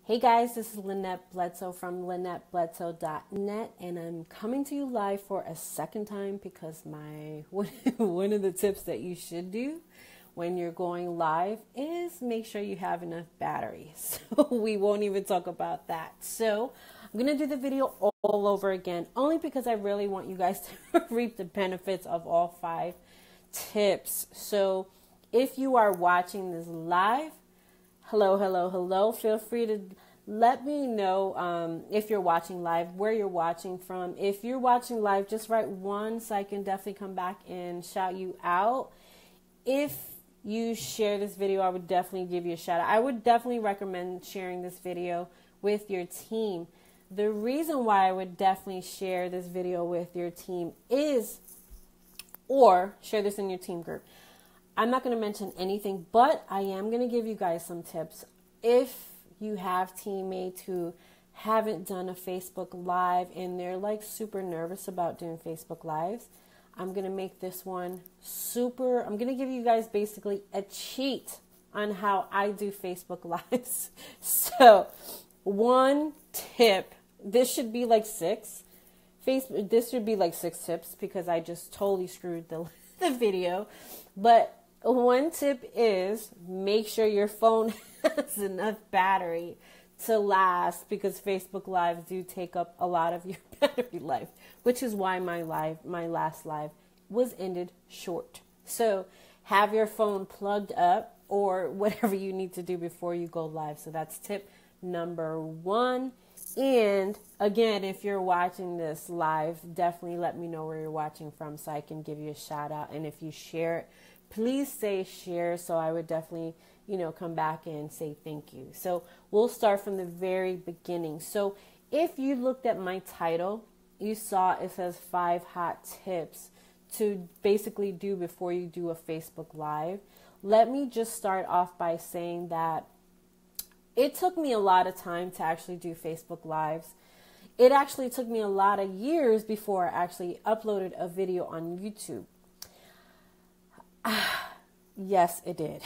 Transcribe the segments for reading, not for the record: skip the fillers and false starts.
Hey guys, this is Lynette Bledsoe from LynetteBledsoe.net, and I'm coming to you live for a second time because one of the tips that you should do when you're going live is make sure you have enough battery. So we won't even talk about that. So I'm going to do the video all over again, only because I really want you guys to reap the benefits of all 5 tips. So if you are watching this live, hello. Feel free to let me know if you're watching live, where you're watching from. If you're watching live, just write 1 so I can definitely come back and shout you out. If you share this video, I would definitely give you a shout out. I would definitely recommend sharing this video with your team. The reason why I would definitely share this video with your team is, or share this in your team group. I'm not going to mention anything, but I am going to give you guys some tips. If you have teammates who haven't done a Facebook Live and they're like super nervous about doing Facebook Lives, I'm going to make this one I'm going to give you guys basically a cheat on how I do Facebook Lives. So, 1 tip, this should be like 6. This should be like 6 tips because I just totally screwed the video. But 1 tip is make sure your phone has enough battery to last, because Facebook Lives do take up a lot of your battery life, which is why my last live was ended short. So have your phone plugged up or whatever you need to do before you go live. So that's tip number 1. And again, if you're watching this live, definitely let me know where you're watching from so I can give you a shout out. And if you share it, please say share, so I would definitely, come back and say thank you. So we'll start from the very beginning. So if you looked at my title, you saw it says 5 hot tips to basically do before you do a Facebook Live. Let me just start off by saying that it took me a lot of time to actually do Facebook Lives. It actually took me a lot of years before I actually uploaded a video on YouTube. Yes, it did.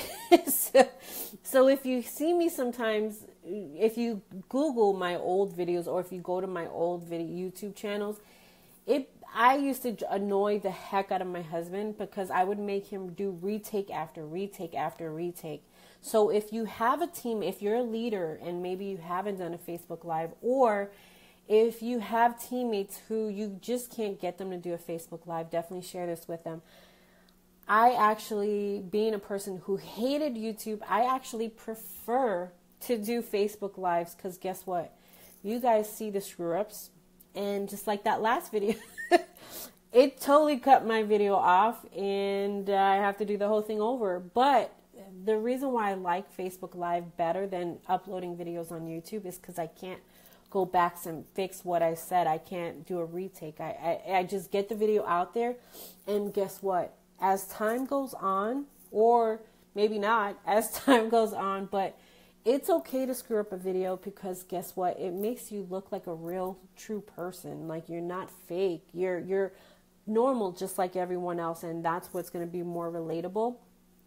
So if you see me sometimes, if you Google my old videos or if you go to my old YouTube channels, I used to annoy the heck out of my husband because I would make him do retake after retake after retake. So if you have a team, if you're a leader and maybe you haven't done a Facebook Live, or if you have teammates who you just can't get them to do a Facebook Live, definitely share this with them. I actually, being a person who hated YouTube, I actually prefer to do Facebook Lives because guess what? You guys see the screw-ups, and just like that last video, it totally cut my video off and I have to do the whole thing over. But the reason why I like Facebook Live better than uploading videos on YouTube is because I can't go back and fix what I said. I can't do a retake. I just get the video out there, and guess what? As time goes on, or maybe not, as time goes on, but it's okay to screw up a video because guess what? It makes you look like a real, true person. Like you're not fake. You're normal just like everyone else, and that's what's going to be more relatable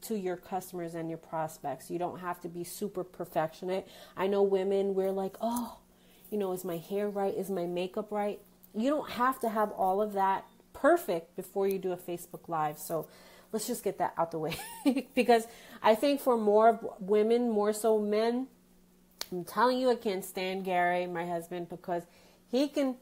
to your customers and your prospects. You don't have to be super perfectionist. I know women, we're like, oh, is my hair right? Is my makeup right? You don't have to have all of that perfect before you do a Facebook Live. So let's just get that out the way because I think for more women, more so men, I'm telling you, I can't stand Gary, my husband, because he can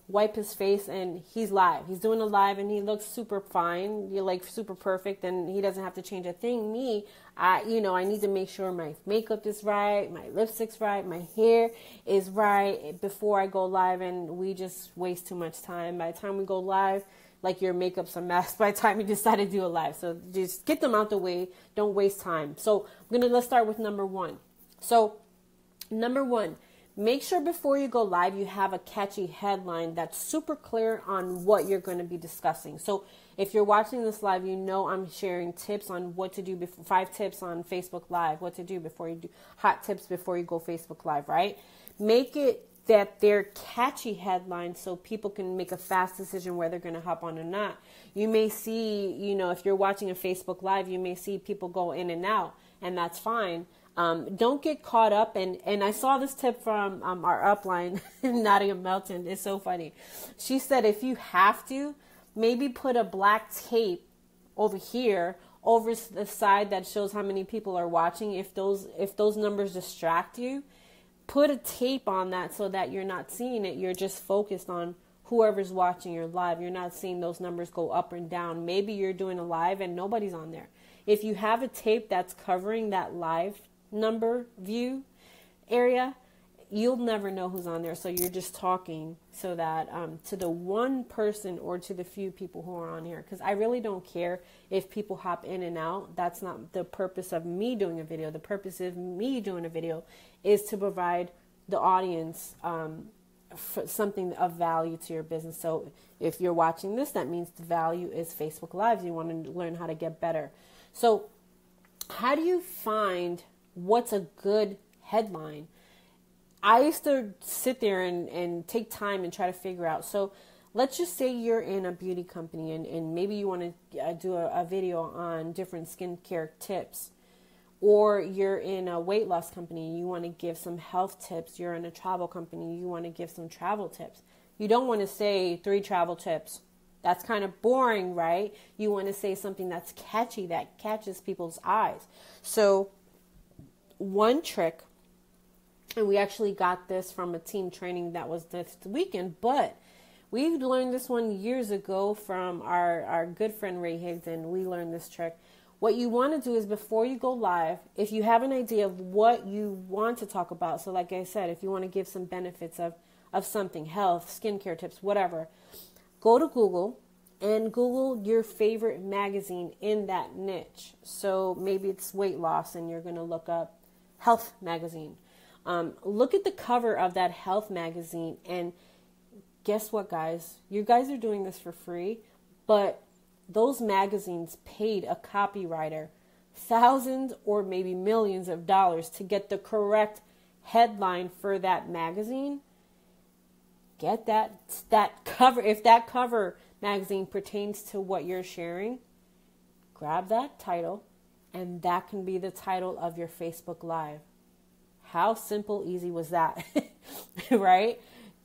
wipe his face and he's live. He's doing a live and he looks super fine. You're like super perfect and he doesn't have to change a thing. Me, I need to make sure my makeup is right, my lipstick's right, my hair is right before I go live, and we just waste too much time. By the time we go live, like your makeup's a mess by the time you decide to do a live. So just get them out the way. Don't waste time. So let's start with number 1. So number 1, make sure before you go live, you have a catchy headline that's super clear on what you're going to be discussing. So if you're watching this live, I'm sharing tips on what to do before, 5 tips on Facebook Live, what to do before you do, hot tips before you go Facebook Live, right? Make it that they're catchy headlines so people can make a fast decision whether they're going to hop on or not. You may see, if you're watching a Facebook Live, you may see people go in and out, and that's fine. Don't get caught up. And I saw this tip from our upline, Nadia Melton. It's so funny. She said, if you have to, maybe put a black tape over here, over the side that shows how many people are watching. If those numbers distract you, put a tape on that so that you're not seeing it. You're just focused on whoever's watching your live. You're not seeing those numbers go up and down. Maybe you're doing a live and nobody's on there. If you have a tape that's covering that live number view area, you'll never know who's on there. So you're just talking so that to the one person or to the few people who are on here, because I really don't care if people hop in and out. That's not the purpose of me doing a video. The purpose of me doing a video is to provide the audience something of value to your business. So if you're watching this, that means the value is Facebook Lives. You want to learn how to get better. So how do you find what's a good headline? I used to sit there and take time and try to figure out. So let's just say you're in a beauty company and maybe you want to do a video on different skincare tips. Or you're in a weight loss company, you want to give some health tips. You're in a travel company, you want to give some travel tips. You don't want to say 3 travel tips. That's kind of boring, right? You want to say something that's catchy, that catches people's eyes. So one trick, and we actually got this from a team training that was this weekend, but we learned this one years ago from our good friend Ray Higgs, and we learned this trick. What you want to do is before you go live, if you have an idea of what you want to talk about, so like I said, if you want to give some benefits of something, health, skincare tips, whatever, go to Google and Google your favorite magazine in that niche. So maybe it's weight loss and you're going to look up health magazine. Look at the cover of that health magazine and guess what, guys? You guys are doing this for free, but those magazines paid a copywriter thousands or maybe millions of dollars to get the correct headline for that magazine. Get that cover. If that cover magazine pertains to what you're sharing, grab that title and that can be the title of your Facebook Live. How simple, easy was that? Right?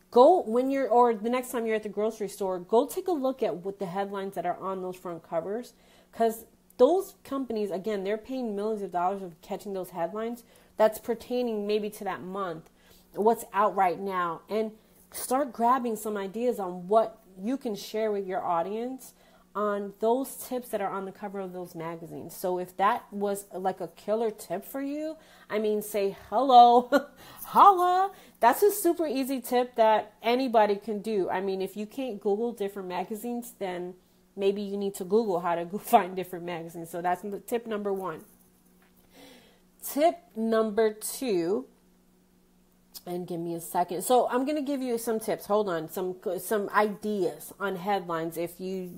Go or the next time you're at the grocery store, go take a look at what the headlines that are on those front covers. Because those companies, again, they're paying millions of dollars of catching those headlines that's pertaining maybe to that month, what's out right now. And start grabbing some ideas on what you can share with your audience on those tips that are on the cover of those magazines. So if that was like a killer tip for you, I mean, say hello, holla. That's a super easy tip that anybody can do. I mean, if you can't Google different magazines, then maybe you need to Google how to go find different magazines. So that's tip number 1. Tip number 2, and give me a second. So I'm going to give you some tips. Hold on. Some ideas on headlines if you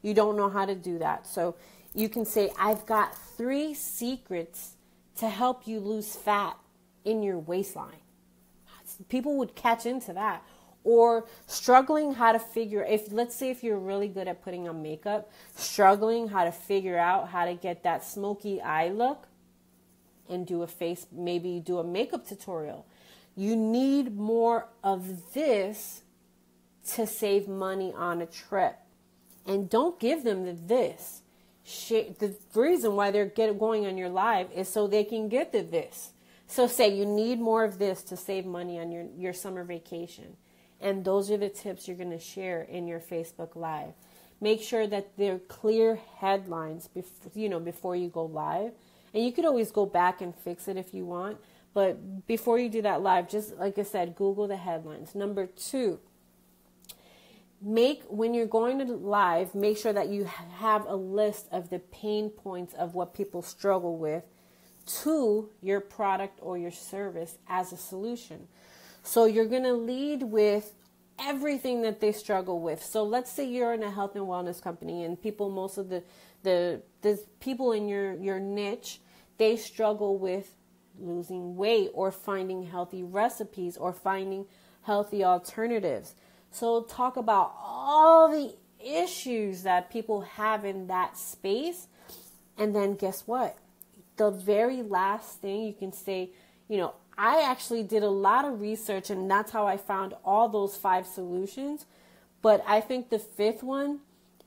don't know how to do that. So you can say, I've got 3 secrets to help you lose fat in your waistline. People would catch into that. Or struggling how to figure, let's say if you're really good at putting on makeup, struggling how to figure out how to get that smoky eye look and maybe do a makeup tutorial. You need more of this to save money on a trip. And don't give them this. The reason why they're going on your live is so they can get this. So say you need more of this to save money on your summer vacation. And those are the tips you're going to share in your Facebook Live. Make sure that they're clear headlines before you go live. And you could always go back and fix it if you want. But before you do that live, just like I said, Google the headlines. Number 2, when you're going to live, make sure that you have a list of the pain points of what people struggle with to your product or your service as a solution. So you're going to lead with everything that they struggle with. So let's say you're in a health and wellness company and most of the people in your niche, they struggle with losing weight or finding healthy recipes or finding healthy alternatives. So talk about all the issues that people have in that space. And then guess what? the very last thing you can say, I actually did a lot of research, and that's how I found all those 5 solutions. But I think the 5th one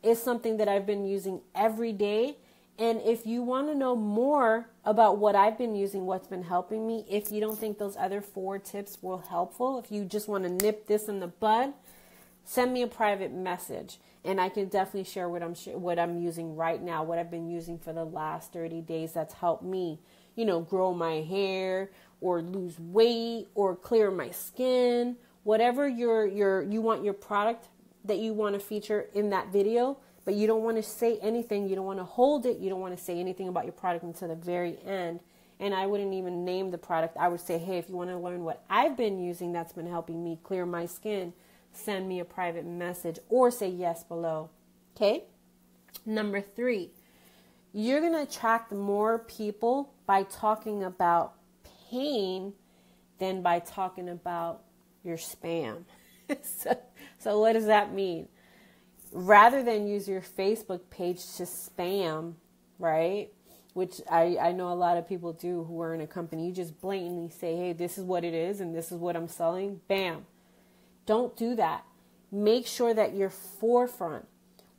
is something that I've been using every day. And if you want to know more about what I've been using, what's been helping me, if you don't think those other 4 tips were helpful, if you just want to nip this in the bud, send me a private message, and I can definitely share what I'm using right now, what I've been using for the last 30 days that's helped me, grow my hair or lose weight or clear my skin, whatever you want your product that you want to feature in that video, but you don't want to say anything, you don't want to hold it, you don't want to say anything about your product until the very end. And I wouldn't even name the product. I would say, hey, if you want to learn what I've been using that's been helping me clear my skin, send me a private message or say yes below. Okay? Number 3, you're going to attract more people by talking about pain than by talking about your spam. So what does that mean? Rather than use your Facebook page to spam, right? Which I know a lot of people do who are in a company. You just blatantly say, hey, this is what it is and this is what I'm selling. Bam. Don't do that. Make sure that you're forefront.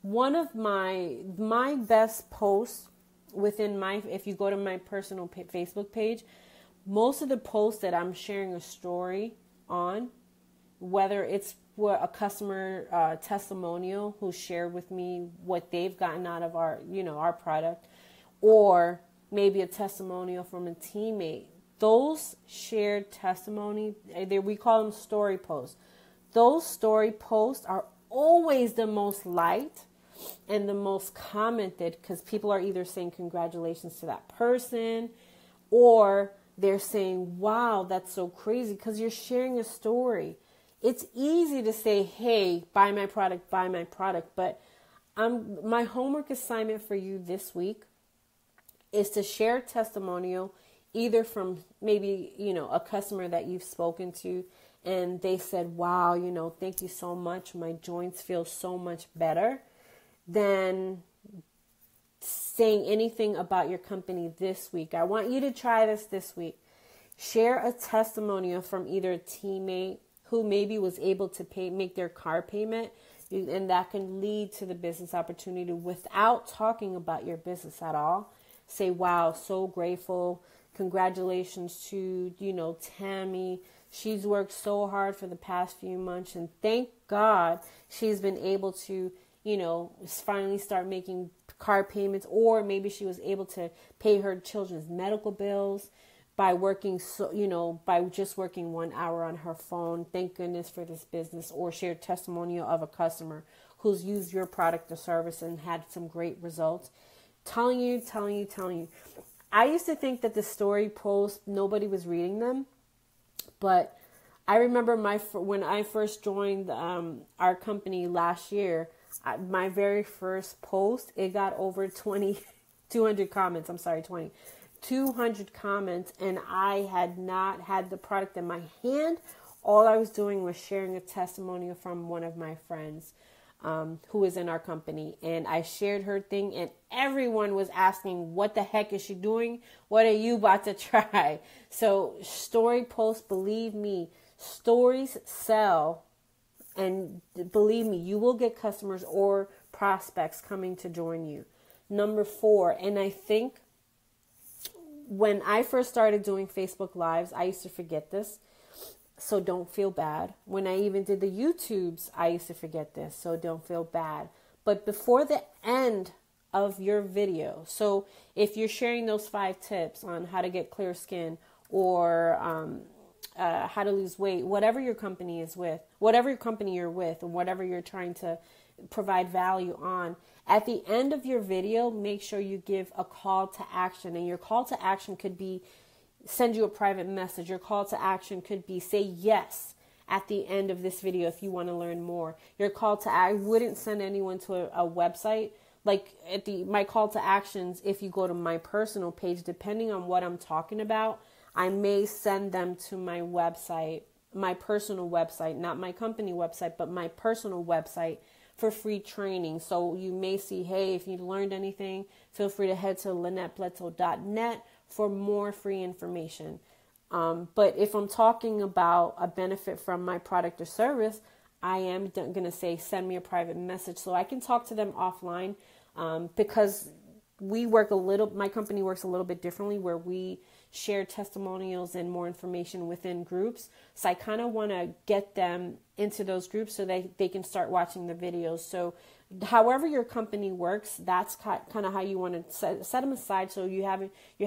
One of my best posts within if you go to my personal Facebook page, most of the posts that I'm sharing a story on, whether it's a customer testimonial who shared with me what they've gotten out of our product, or maybe a testimonial from a teammate, those shared testimony, we call them story posts. Those story posts are always the most liked and the most commented because people are either saying congratulations to that person or they're saying, wow, that's so crazy, because you're sharing a story. It's easy to say, hey, buy my product, but my homework assignment for you this week is to share a testimonial either from maybe, a customer that you've spoken to and they said, wow, thank you so much. My joints feel so much better, than saying anything about your company this week. I want you to try this week. Share a testimonial from either a teammate who maybe was able to make their car payment, and that can lead to the business opportunity without talking about your business at all. Say, wow, so grateful. Congratulations to, Tammy. She's worked so hard for the past few months, and thank God she's been able to, finally start making car payments, or maybe she was able to pay her children's medical bills by working, by just working 1 hour on her phone. Thank goodness for this business. Or share testimonial of a customer who's used your product or service and had some great results. Telling you. I used to think that the story posts, nobody was reading them. But I remember when I first joined our company last year, my very first post, it got over 200 comments. 200 comments, and I had not had the product in my hand. All I was doing was sharing a testimonial from one of my friends who is in our company, and I shared her thing, and everyone was asking, what the heck is she doing? What are you about to try? So story posts, believe me, stories sell, and believe me, you will get customers or prospects coming to join you. Number 4, and I think when I first started doing Facebook Lives, I used to forget this, so don't feel bad. When I even did the YouTubes, I used to forget this, so don't feel bad. But before the end of your video, so if you're sharing those 5 tips on how to get clear skin or how to lose weight, whatever your company is with, whatever your company you're with, or whatever you're trying to provide value on, at the end of your video, make sure you give a call to action. And your call to action could be send you a private message. Your call to action could be say yes at the end of this video if you want to learn more. Your call to I wouldn't send anyone to a website. Like my call to actions, if you go to my personal page, depending on what I'm talking about, I may send them to my website, my personal website, not my company website, but my personal website for free training. So you may see, hey, if you learned anything, feel free to head to LynetteBledsoe.net for more free information. But if I'm talking about a benefit from my product or service, I am going to say, send me a private message so I can talk to them offline, because my company works a little bit differently, where we share testimonials and more information within groups. So I kind of want to get them into those groups so they can start watching the videos. So however your company works, that's kind of how you want to set them aside. So you're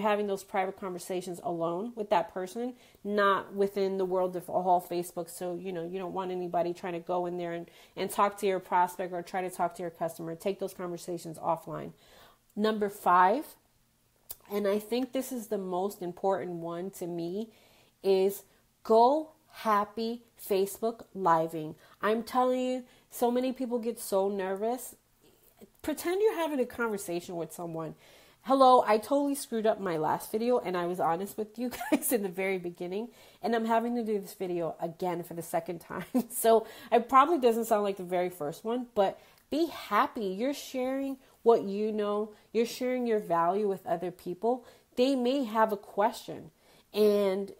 having those private conversations alone with that person, not within the world of all Facebook. So, you don't want anybody trying to go in there and talk to your prospect or try to talk to your customer. Take those conversations offline. Number 5, and I think this is the most important one to me, is go happy Facebook living. I'm telling you, so many people get so nervous. Pretend you're having a conversation with someone. Hello, I totally screwed up my last video, and I was honest with you guys in the very beginning, and I'm having to do this video again for the second time. So it probably doesn't sound like the very first one, but be happy. You're sharing what you know. You're sharing your value with other people. They may have a question, and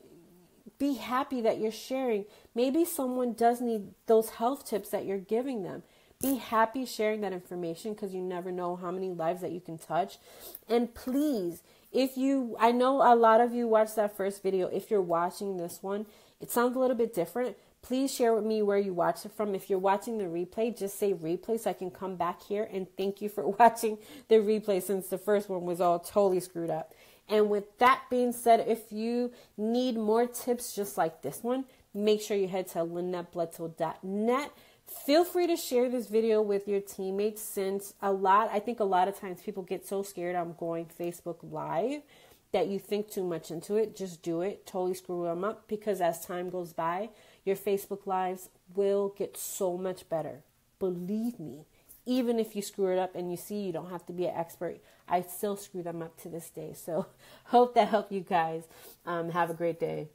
be happy that you're sharing. Maybe someone does need those health tips that you're giving them. Be happy sharing that information, because you never know how many lives that you can touch. And please, I know a lot of you watched that first video. If you're watching this one, it sounds a little bit different. Please share with me where you watched it from. If you're watching the replay, just say replay so I can come back here and thank you for watching the replay, since the first one was all totally screwed up. And with that being said, if you need more tips just like this one, make sure you head to LynetteBledsoe.net. Feel free to share this video with your teammates, since I think a lot of times people get so scared I'm going Facebook Live that you think too much into it. Just do it. Totally screw them up, because as time goes by, your Facebook Lives will get so much better. Believe me, even if you screw it up and you see you don't have to be an expert, I still screw them up to this day. So hope that helped you guys. Have a great day.